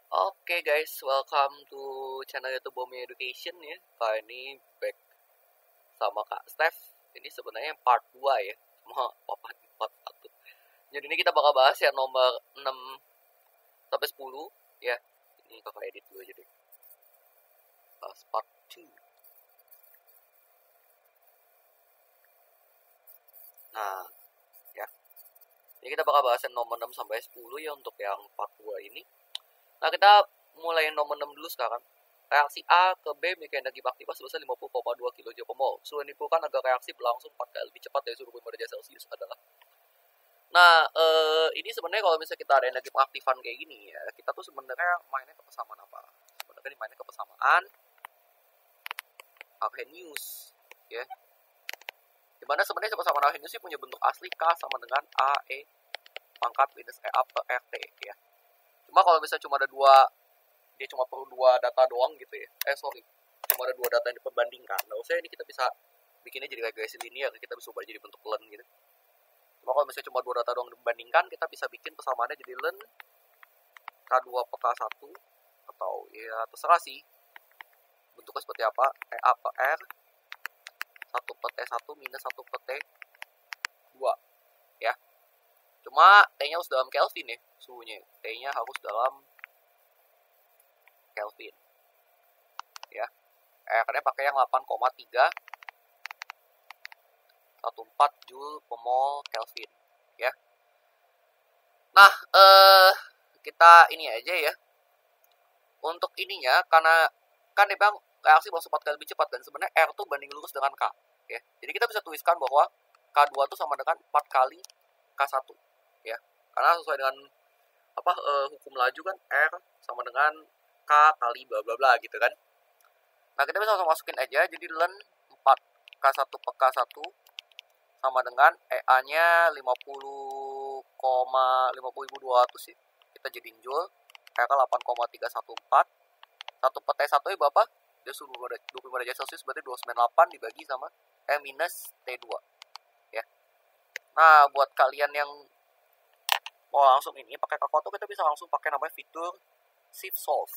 Oke guys, welcome to channel YouTube Bomi Education ya. Kali ini back sama Kak Steph. Ini sebenarnya part 2 ya. Cuma part 1. Jadi ini kita bakal bahas ya nomor 6 sampai 10 ya. Ini kakak edit dulu aja deh. Bahas part 2. Nah, ya. Jadi kita bakal bahas yang nomor 6 sampai 10 ya untuk yang part 2 ini. Nah, kita mulai nomor 6 dulu sekarang. Reaksi A ke B memiliki energi aktiva sebesar 50,2 kJ per mol. Suhu yang diperlukan agar reaksi berlangsung 4 kali lebih cepat dari suhu 25 derajat Celcius adalah. Nah, ini sebenarnya kalau misalnya kita ada energi pengaktifan kayak gini ya, kita tuh sebenarnya mainnya ke persamaan apa? Sebenarnya ini mainnya ke persamaan Arrhenius, ya. Dimana sebenarnya persamaan Arrhenius sih punya bentuk asli K sama dengan AE pangkat minus EA per RT, ya. Cuma kalau misalnya cuma ada dia cuma perlu 2 data doang gitu ya. Cuma ada 2 data yang diperbandingkan. Nah, usah ini kita bisa bikinnya jadi regresi linear, kita bisa ubah jadi bentuk len gitu. Cuma kalau misalnya cuma 2 data doang dibandingkan, kita bisa bikin persamaannya jadi len K2 per K1 atau ya terserah sih bentuknya seperti apa, EA per R 1 per T1 minus 1 per T2 ya. Cuma T-nya harus dalam Kelvin ya, suhunya. T-nya harus dalam Kelvin. Ya. R-nya pakai yang 8,314 Joule per mol Kelvin, ya. Nah, kita ini aja ya. Untuk ininya karena kan dia bilang reaksi bakal 4 kali lebih cepat dan sebenarnya R tuh banding lurus dengan K, ya. Jadi kita bisa tuliskan bahwa K2 itu sama dengan 4 kali K1, ya. Karena sesuai dengan hukum laju kan R sama dengan K kali bla bla bla gitu kan. Nah, kita bisa langsung masukin aja jadi len 4 K1 per K1 sama dengan EA-nya 50,50.200 ya. Kita jadiin Joule. R 8,314. 1 per T1 ya berapa? Dia suhu 25 derajat Celcius berarti 298 dibagi sama E minus T2. Ya. Nah, buat kalian yang mau langsung ini pakai kalkulator, kita bisa langsung pakai namanya fitur shift solve,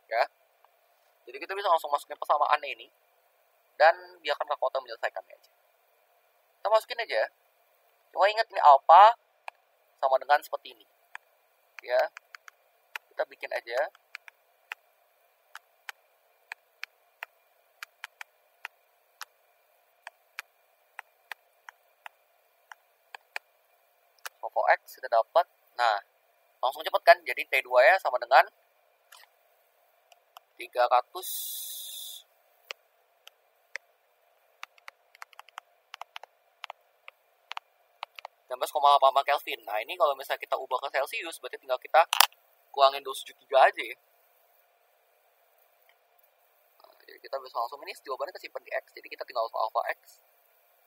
ya. Jadi kita bisa langsung masukin persamaannya ini dan biarkan kalkulator menyelesaikannya aja. Kita masukin aja. Cuma ingat ini alpha sama dengan seperti ini, ya. Kita bikin aja. Sopo X kita dapat. Nah, langsung cepet kan? Jadi T2 nya sama dengan 300 16,8 Kelvin. Nah, ini kalau misalnya kita ubah ke Celsius, berarti tinggal kita kurangin 273 aja ya. Nah, jadi kita bisa langsung ini jawabannya kesimpan di X. Jadi kita tinggal alpha X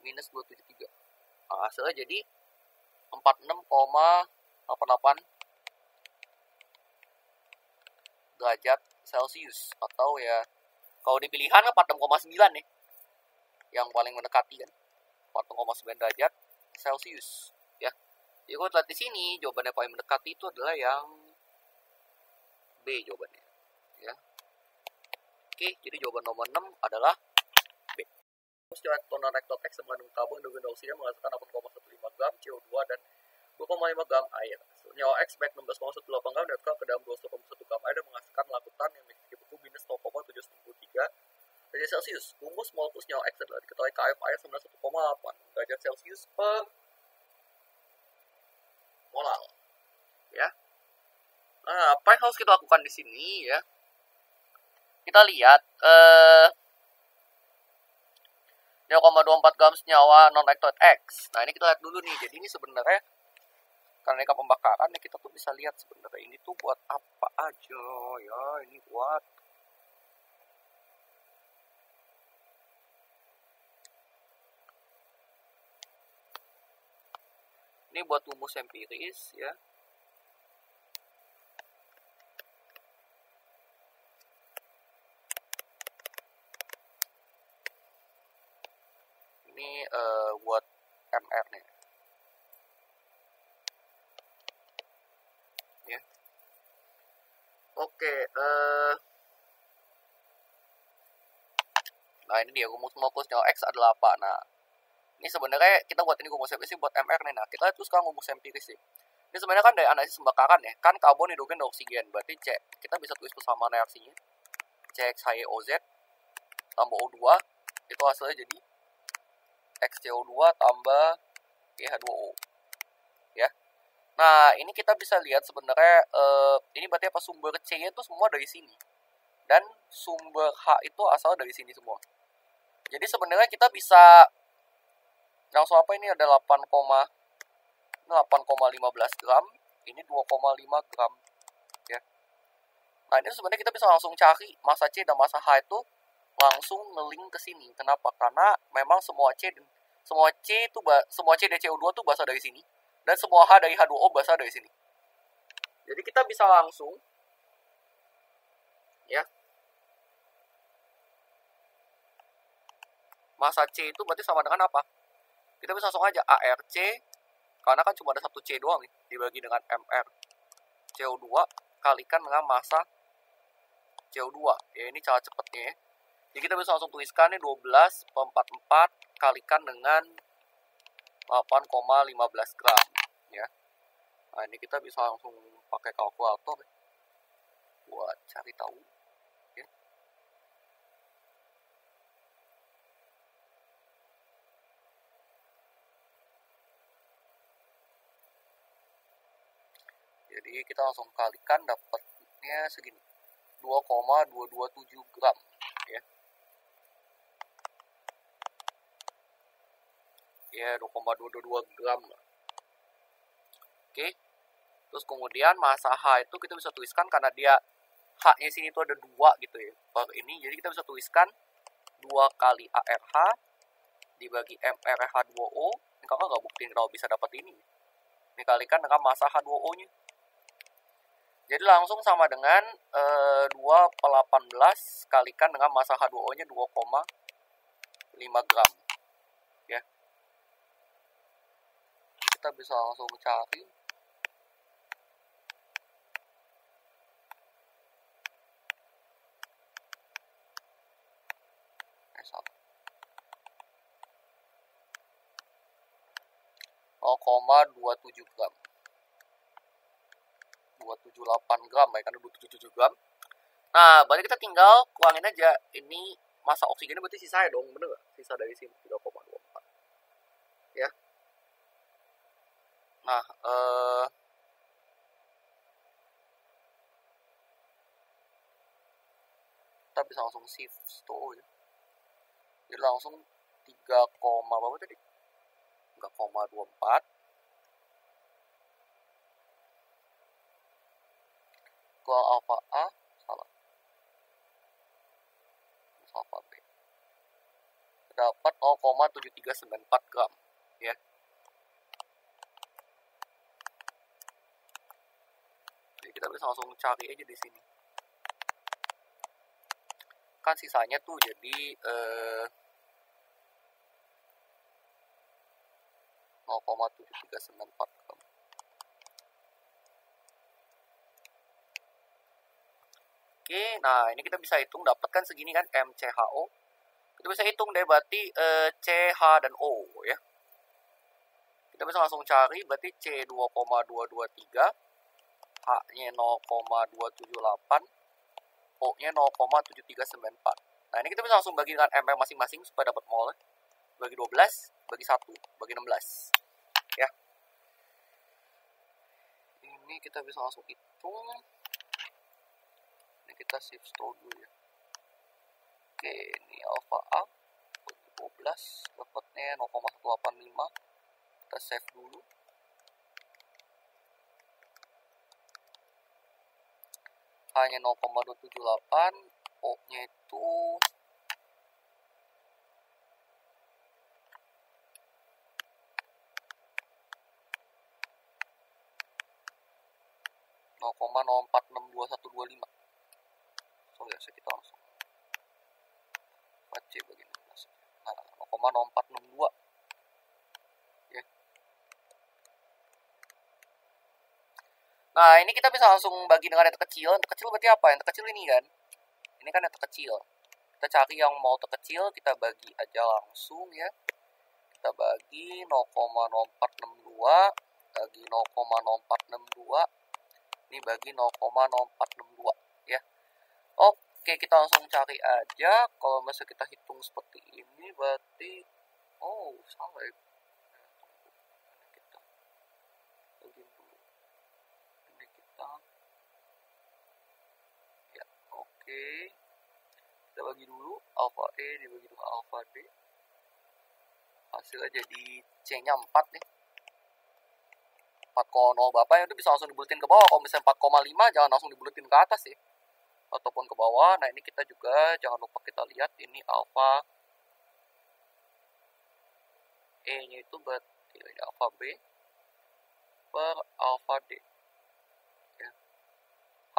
minus 273. Nah, hasilnya jadi 46,88 derajat Celcius. Atau ya, kalau di pilihan 46,9 nih. Yang paling mendekati kan. 46,9 derajat Celcius, ya. Jadi kalau lihat di sini jawabannya paling mendekati itu adalah yang B jawabannya, ya. Oke, jadi jawaban nomor 6 adalah B. Secara toner rektor X mengandung karbon dan oksida menghasilkan 8,15 gram CO2 dan 2,5 gram air. Nyawa X baik 16,18 gram dan ke dalam 21,1 gram air dan menghasilkan larutan yang memiliki beku minus 0,793 derajat Celcius. Rumus molekul nyawa X adalah diketahui KF air sama 1,8 derajat Celcius per molal, ya. Nah, apa yang harus kita lakukan di sini ya? Kita lihat 0,24 gram senyawa non-reactor X. Nah, ini kita lihat dulu nih. Jadi ini sebenarnya karena ini pembakaran ya, kita tuh bisa lihat sebenarnya ini tuh buat apa aja ya. Ini buat rumus empiris ya. Ini buat MR nih. Ya. Oke, nah ini dia rumus nol X adalah apa. Nah, ini sebenarnya kita buat ini rumus empiris buat MR nih. Nah, kita terus sekarang rumus empiris sih. Ini sebenarnya kan dari analisis pembakaran ya, kan karbon, hidrogen, dan oksigen. Berarti C, kita bisa tulis persamaan reaksinya. CXHYOZ tambah O2, itu hasilnya jadi XCO2 tambah H2O. Ya. Nah, ini kita bisa lihat sebenarnya ini berarti apa, sumber C-nya itu semua dari sini. Dan sumber H itu asal dari sini semua. Jadi sebenarnya kita bisa langsung apa, ini ada 8,15 gram, ini 2,5 gram ya. Nah, ini sebenarnya kita bisa langsung cari massa C dan massa H itu langsung ngeling ke sini. Kenapa? Karena memang semua C dan CO2 tuh berasal dari sini, dan semua H dari H2O berasal dari sini. Jadi kita bisa langsung ya, massa C itu berarti sama dengan apa? Kita bisa langsung aja ARC, karena kan cuma ada satu C doang nih, dibagi dengan MR CO2 kalikan dengan massa CO2. Ya, ini cara cepatnya ya. Jadi kita bisa langsung tuliskan nih 12/44 kalikan dengan 8,15 gram ya. Nah, ini kita bisa langsung pakai kalkulator ya, buat cari tahu ya. Jadi kita langsung kalikan, dapatnya segini, 2,227 gram ya. Ya, 2,222 gram lah. Oke. Terus kemudian massa H itu kita bisa tuliskan, karena dia H-nya sini tuh ada 2 gitu ya. Baru ini, jadi kita bisa tuliskan 2 kali ARH dibagi MRH2O. Ini kakak nggak buktiin kalau bisa dapat ini. Ini kalikan dengan massa H2O-nya. Jadi langsung sama dengan 2/18 kalikan dengan massa H2O-nya 2,5 gram. Ya. Kita bisa langsung cari. Satu. 0,27 gram. 278 gram ya, karena 277 gram. Nah, berarti kita tinggal kurangin aja. Ini massa oksigennya berarti sisa ya dong, bener gak? Sisa dari sini 3,24 ya. Nah, kita bisa langsung shift store ya. Jadi langsung 3, berapa tadi? 3,24 kurang alfa A, salah, alfa B, dapat 0,7394 gram ya. Jadi kita bisa langsung cari aja di sini. Kan sisanya tuh jadi 0,7394 gram. Oke, nah ini kita bisa hitung, dapatkan segini kan MCHO. Kita bisa hitung deh berarti CH dan O ya. Kita bisa langsung cari berarti C 2,223, H-nya 0,278, O-nya 0,7394. Nah, ini kita bisa langsung bagi dengan MR masing-masing supaya dapat mol. Bagi 12, bagi 1, bagi 16. Ya. Ini kita bisa langsung hitung. Ini kita shift store dulu ya. Oke, ini alpha A bagi 12, dapatnya 0,185. Kita save dulu. Hanya 0,278, O-nya itu 0,046225. Sorry ya, kita langsung baca bagian 16. Nah, 0,0462 ya. Nah, ini kita bisa langsung bagi dengan yang terkecil. Yang terkecil berarti apa? Yang terkecil ini kan. Ini kan yang terkecil. Kita cari yang mau terkecil, kita bagi aja langsung ya. Kita bagi 0,0462, bagi 0,0462. Ini bagi 0,0462 ya. Oke, kita langsung cari aja. Kalau misalnya kita hitung seperti ini berarti salah ya. Kita bagi dulu. Ini kita ya, oke. Kita bagi dulu alpha E dibagi dengan alpha D. Hasilnya jadi C-nya 4 nih. 4,0 Bapak itu bisa langsung dibuletin ke bawah. Kalau misalnya 4,5 jangan langsung dibuletin ke atas ya. Ataupun ke bawah. Nah, ini kita juga jangan lupa kita lihat ini alpha E-nya itu berarti alpha B per alpha D. Ya.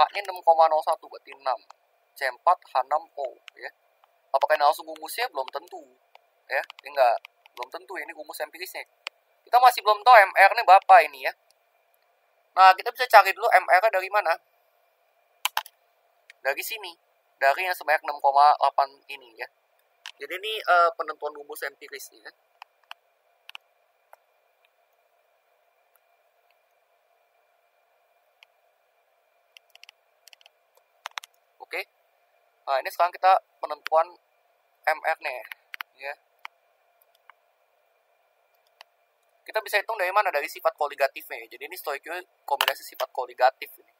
H-nya 6,01 berarti 6. C4 H6O ya. Apakah ini langsung gumusnya? Belum tentu. Ya, enggak. Belum tentu ini gumus empirisnya. Kita masih belum tahu MR-nya berapa ini ya. Nah, kita bisa cari dulu MR-nya dari mana? Dari sini. Dari yang sebanyak 6,8 ini ya. Jadi ini penentuan gumus empirisnya. Oke. Nah, ini sekarang kita penentuan MR-nya ya. Kita bisa hitung dari mana? Dari sifat koligatifnya. Jadi ini stoikio kombinasi sifat koligatif ini.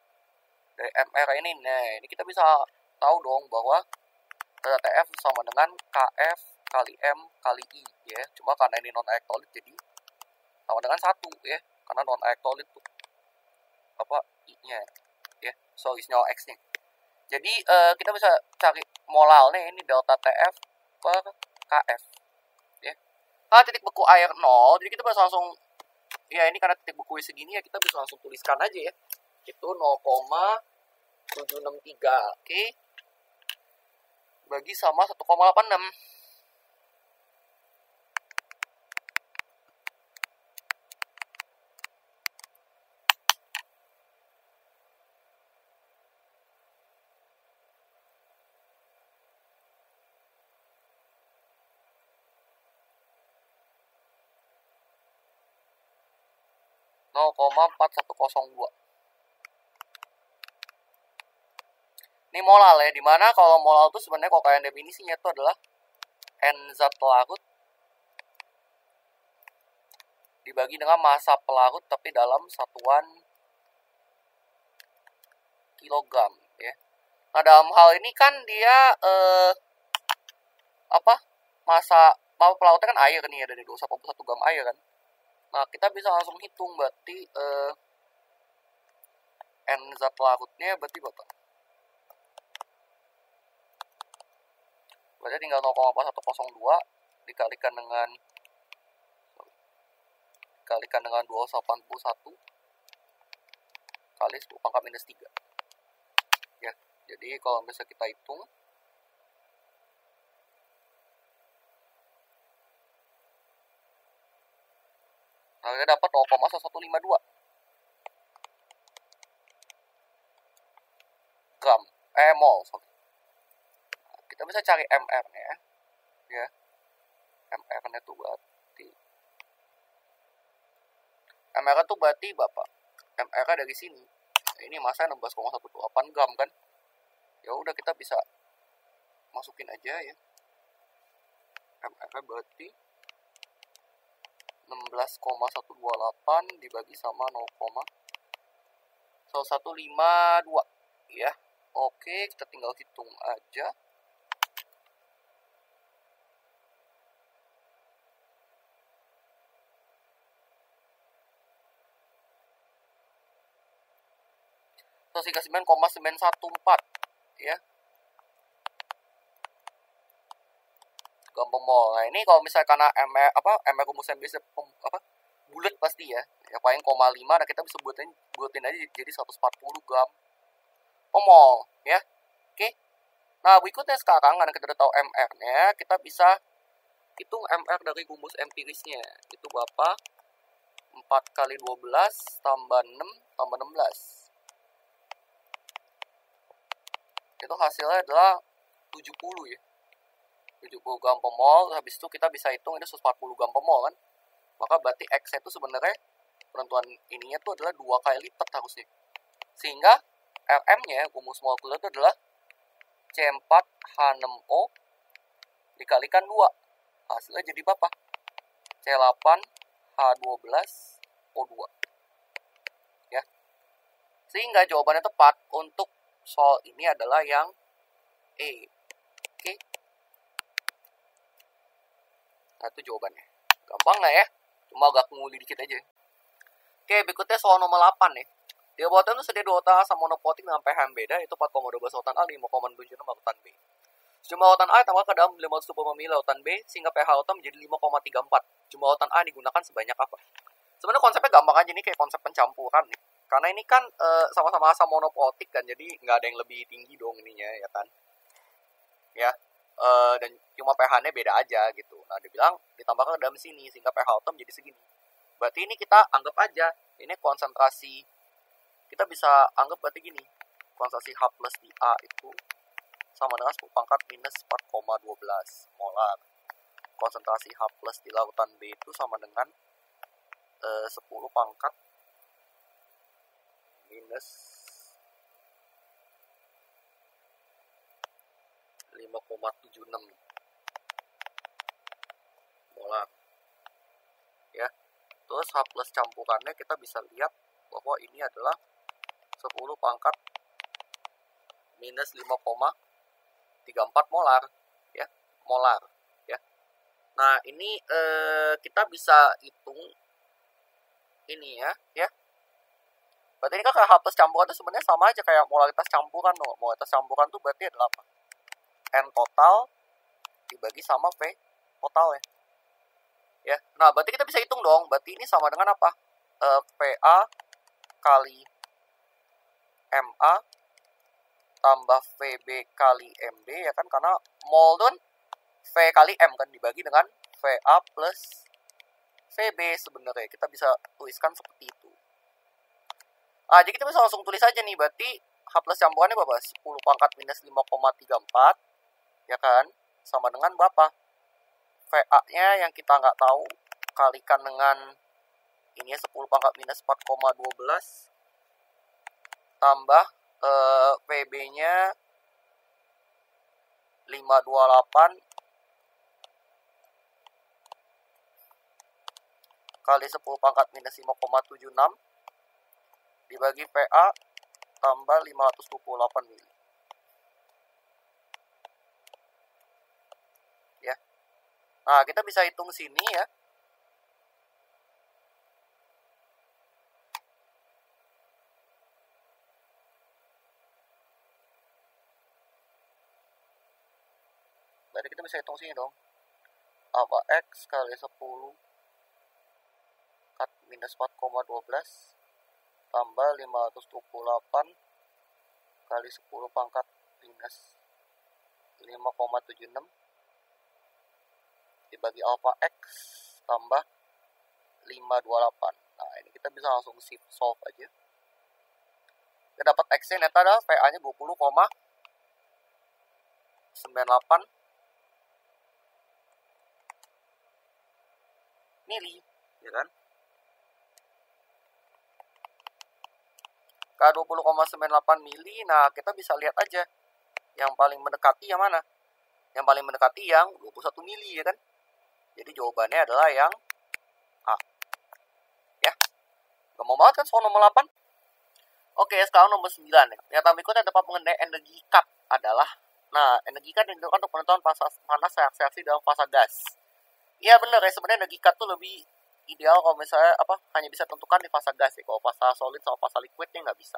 Dari MR ini. Nah, ini kita bisa tahu dong bahwa TF sama dengan KF kali M kali I ya. Cuma karena ini non elektrolit jadi sama dengan 1 ya. Karena non elektrolit tuh apa I-nya ya. Sorry, nol X-nya. Jadi kita bisa cari molalnya ini delta TF per KF ya. Nah, titik beku air 0, jadi kita bisa langsung ya, ini karena titik beku segini ya, kita bisa langsung tuliskan aja ya. Itu 0,763. Oke. Bagi sama 1,86. Nol koma 4102. Ini molal ya, dimana kalau molal itu sebenarnya kalau kalian definisinya itu adalah N zat pelarut dibagi dengan massa pelarut tapi dalam satuan kilogram ya. Nah, dalam hal ini kan dia massa pelarutnya kan air nih ya, dari 281 gram air kan. Nah, kita bisa langsung hitung berarti N zat pelarutnya berarti berapa? Berarti tinggal 0,4102 dikalikan dengan 281 kali 10 pangkat minus 3 ya. Jadi kalau misalnya kita hitung nah, kita dapat 0,1152 gram mol. Kita bisa cari MR-nya ya. MR-nya tuh berarti Bapak. MR-nya dari sini. Nah, ini massa 16,128 gram kan. Ya udah, kita bisa masukin aja ya. MR-nya berarti 16,128 dibagi sama 0,1152 ya. Oke, kita tinggal hitung aja. Sehingga 9,914 ya. Gram mol. Nah, ini kalau misalnya karena MR rumus bisa bulat pasti ya. Ya paling 0,5, nah kita bisa buatin aja jadi 140 gram mol ya. Oke. Nah, berikutnya sekarang karena kita udah tahu MR-nya, kita bisa hitung MR dari rumus empirisnya. Itu berapa? 4 kali 12 tambah 6 tambah 16. itu hasilnya adalah 70 ya. 70 gram per mol. Habis itu kita bisa hitung ini 140 gram per mol kan. Maka berarti X itu sebenarnya penentuan ininya tuh adalah 2 kali lipat harusnya. Sehingga RM-nya rumus molekuler itu adalah C4H6O dikalikan 2. Hasilnya jadi berapa? C8H12O2. Ya. Sehingga jawabannya tepat untuk soal ini adalah yang E. Oke. Nah, itu jawabannya. Gampang nggak ya? Cuma agak nguli dikit aja. Oke, berikutnya soal nomor 8 nih. Di laboratorium itu sedia 2 utan asam monoprotik dengan pH yang beda, yaitu 4,12 lautan A, 5,76 lautan B. Jumlah lautan A ditambah ke dalam 520 ml lautan B, sehingga pH lautan menjadi 5,34. Jumlah lautan A digunakan sebanyak apa? Sebenarnya konsepnya gampang aja nih, kayak konsep pencampuran nih. Karena ini kan sama-sama asam monoprotik kan, jadi nggak ada yang lebih tinggi dong ininya, ya kan? Ya, dan cuma pH-nya beda aja gitu. Nah, dibilang ditambahkan ke dalam sini, sehingga pH lautan menjadi segini. Berarti ini kita anggap aja, ini konsentrasi, kita bisa anggap berarti gini, konsentrasi H plus di A itu sama dengan 10 pangkat minus 4,12 molar. Konsentrasi H plus di lautan B itu sama dengan 10 pangkat minus 5,76 molar. Ya. Terus H plus campurannya kita bisa lihat bahwa ini adalah 10 pangkat minus 5,34 molar, ya, molar, ya. Nah, ini kita bisa hitung ini ya. Berarti ini kan H plus campuran itu sebenarnya sama aja kayak molaritas campuran, no. Molaritas campuran itu berarti adalah apa? N total dibagi sama V total ya. Ya. Nah, berarti kita bisa hitung dong. Berarti ini sama dengan apa? PA kali MA tambah VB kali MB ya kan, karena mol don V kali M kan dibagi dengan VA plus VB sebenarnya. Kita bisa tuliskan seperti itu. Nah, jadi kita bisa langsung tulis aja nih, berarti H plus campurannya berapa? 10 pangkat minus 5,34 ya kan, sama dengan berapa? VA-nya yang kita nggak tahu kalikan dengan ini 10 pangkat minus 4,12 tambah VB-nya 528 kali 10 pangkat minus 5,76 dibagi PA tambah 528 mili. Ya. Nah, kita bisa hitung sini ya. Berarti kita bisa hitung sini dong. Apa X kali 10 minus 4,12 tambah 528 kali 10 pangkat minus 5,76 dibagi alpha X tambah 528. Nah, ini kita bisa langsung solve aja. Kita dapat X-nya ternyata adalah VA-nya 20,98 mili, ya kan? K 20,98 mili. Nah, kita bisa lihat aja yang paling mendekati yang mana? Yang paling mendekati yang 21 mili, ya kan? Jadi jawabannya adalah yang A. Ya. Gampang banget kan soal nomor 8? Oke, sekarang nomor 9 ya. Pernyataan berikutnya dapat mengenai energi cut adalah, nah, energi cut digunakan untuk penentuan panas reaksi dalam fase gas. Iya benar ya, sebenarnya energi cut tuh lebih ideal kalau misalnya hanya bisa tentukan di fase gas ya. Kalau fase solid sama fase liquidnya nggak bisa.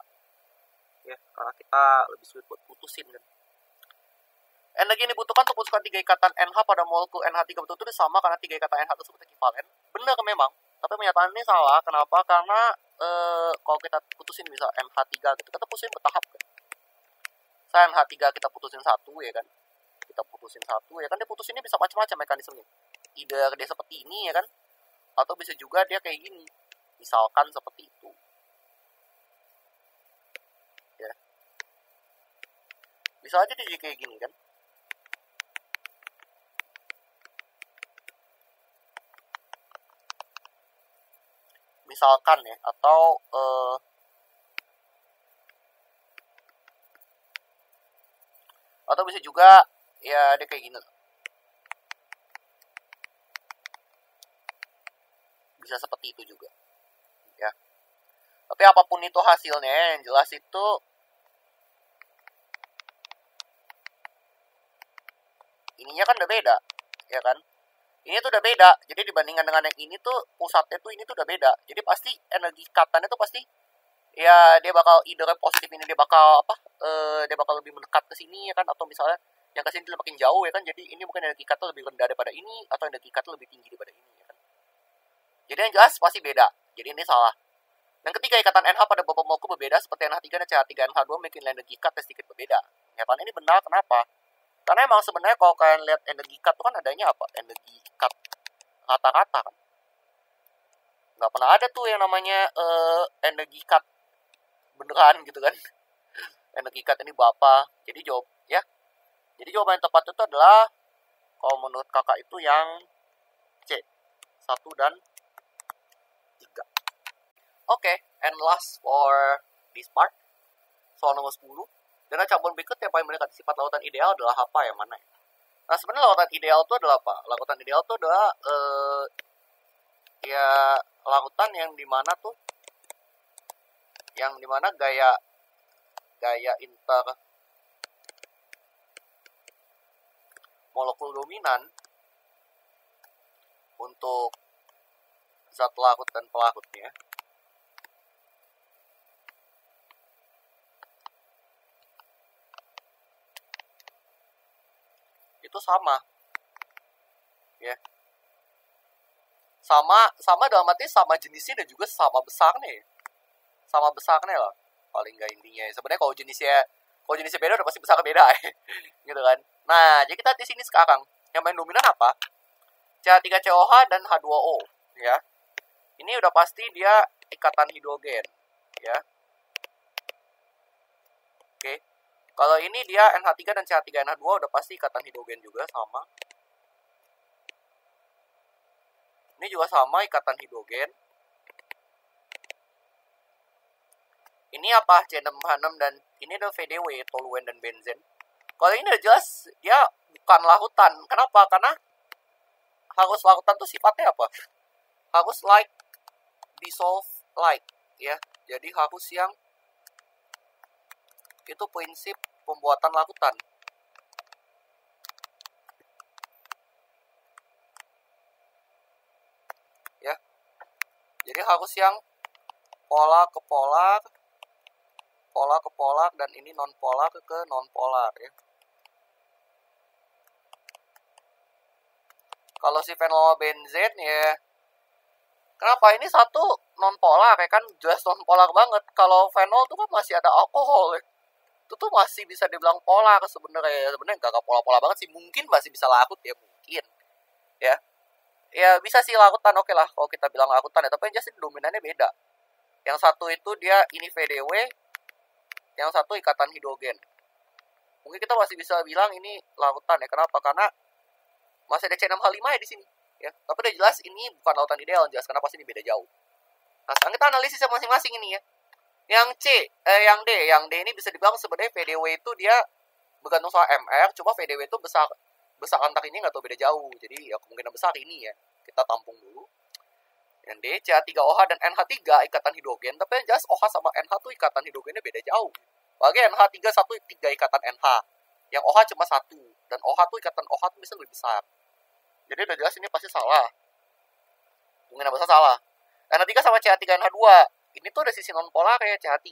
Ya, karena kita lebih sulit buat putusin kan. Energi yang dibutuhkan untuk memutuskan 3 ikatan NH pada molekul NH3 betul-betul sama karena 3 ikatan NH tersebut ekivalen. Benar memang, tapi pernyataan ini salah. Kenapa? Karena kalau kita putusin bisa NH3 gitu, kita putusin bertahap kan. Saya NH3 kita putusin satu ya kan. Kita putusin satu ya kan, dia putusinnya bisa macam-macam mekanismenya. Either dia seperti ini ya kan, atau bisa juga dia kayak gini. Misalkan seperti itu. Ya. Bisa aja jadi kayak gini kan. Misalkan ya, atau bisa juga ya dia kayak gini. Bisa seperti itu juga ya. Tapi apapun itu hasilnya, yang jelas itu ininya kan udah beda ya kan. Ini tuh udah beda, jadi dibandingkan dengan yang ini tuh pusatnya tuh ini tuh udah beda. Jadi pasti energi ikatannya tuh pasti ya dia bakal either positif, ini dia bakal dia bakal lebih mendekat ke sini ya kan, atau misalnya yang kesini lebih makin jauh ya kan. Jadi ini mungkin energi ikatan lebih rendah daripada ini, atau energi ikatan lebih tinggi daripada ini ya kan. Jadi yang jelas pasti beda. Jadi ini salah. Dan ketiga, ikatan NH pada beberapa molekul berbeda seperti NH3 dan CH3NH2 memiliki energi ikat sedikit berbeda. Ya kan, ini benar. Kenapa? Karena emang sebenarnya kalau kalian lihat energi ikat itu kan adanya apa? Energi ikat rata-rata kan. Nggak pernah ada tuh yang namanya energi ikat beneran gitu kan. Energi ikat ini berapa? Jadi Jadi jawaban yang tepat itu adalah kalau menurut kakak itu yang C, 1 dan 3. Oke, and last for this part, soal nomor 10. Dengan cabang berikut yang paling mendekati sifat lautan ideal adalah apa, yang mana? Nah, sebenarnya lautan ideal itu adalah apa? Lautan ideal itu adalah ya lautan yang dimana gaya inter molekul dominan untuk zat larut dan pelarutnya itu sama ya. Sama dalam arti sama jenisnya dan juga sama besarnya lah paling nggak intinya. Sebenarnya kalau jenisnya beda udah pasti besar beda ya. Gitu kan. Nah, jadi kita di sini sekarang yang main dominan apa? CH3COH dan H2O ya. Ini udah pasti dia ikatan hidrogen ya. Oke. Kalau ini dia NH3 dan CH3NH2 udah pasti ikatan hidrogen juga sama. Ini juga sama ikatan hidrogen. Ini apa? C6H6 dan ini adalah VDW, toluen dan benzen. Kalau ini udah jelas dia bukan larutan. Kenapa? Karena harus larutan tuh sifatnya apa? Harus like, dissolve like ya. Jadi harus yang itu prinsip pembuatan larutan. Ya. Jadi harus yang polar ke polar, dan ini non polar ke non polar ya. Kalau si fenol benzen ya, kenapa ini satu non polar ya kan, jelas non polar banget. Kalau fenol tuh kan masih ada alkohol ya. Itu tuh masih bisa dibilang polar sebenarnya. Sebenarnya nggak polar-polar banget sih, mungkin masih bisa larut ya, mungkin ya. Ya bisa sih larutan, oke lah kalau kita bilang larutan ya, tapi yang jelas dominannya beda. Yang satu itu dia ini VDW, yang satu ikatan hidrogen. Mungkin kita masih bisa bilang ini larutan ya. Kenapa? Karena masih ada C6H5 ya di sini ya. Tapi udah jelas ini bukan lautan ideal, jelas kenapa sih ini beda jauh. Nah, sekarang kita analisis masing-masing ini ya. Yang D ini bisa dibilang sebenarnya VDW itu dia bergantung soal MR, cuma VDW itu besar antar ini nggak tahu beda jauh. Jadi ya kemungkinan besar ini ya. Kita tampung dulu. Yang D, CH3OH dan NH3 ikatan hidrogen, tapi yang jelas OH sama NH tuh ikatan hidrogennya beda jauh. Bagi NH3 3 ikatan NH. Yang OH cuma 1, dan OH tuh ikatan OH tuh bisa lebih besar. Jadi udah jelas ini pasti salah. Kemungkinan besar salah. NH3 sama CH3NH2, ini tuh ada sisi non polar ya, CH3.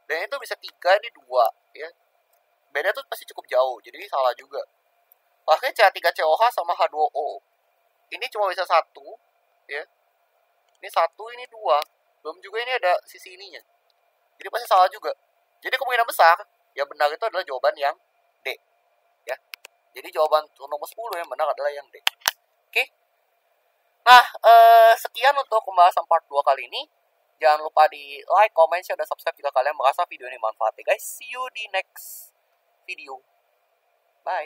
Dan itu bisa 3 di 2 ya. Beda tuh pasti cukup jauh, jadi ini salah juga. Akhirnya CH3COH sama H2O. Ini cuma bisa 1 ya. Ini 1, ini 2. Belum juga ini ada sisi ininya. Jadi pasti salah juga. Jadi kemungkinan besar yang benar itu adalah jawaban yang D ya. Jadi jawaban nomor 10 yang benar adalah yang D. Oke. Nah, sekian untuk pembahasan part 2 kali ini. Jangan lupa di like, comment, share, dan subscribe jika kalian merasa video ini manfaat ya guys. See you di next video. Bye.